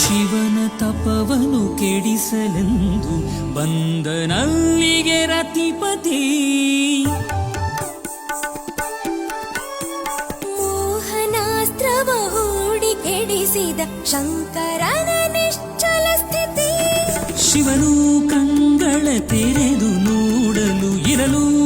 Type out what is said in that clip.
ಶಿವನ ತಪವನು ಕೆಡಿಸಲೆಂದು ಬಂದನಲ್ಲಿಗೆ ರತಿಪತಿ. ಮೋಹನಾಸ್ತ್ರವ ಹೂಡಿ ಕೆಡಿಸಿದ ಶಂಕರನ ನಿಶ್ಚಲ ಸ್ಥಿತಿ. ಶಿವನು ಕಂಗಳ ತೆರೆದು ನೋಡಲು ಇರಲು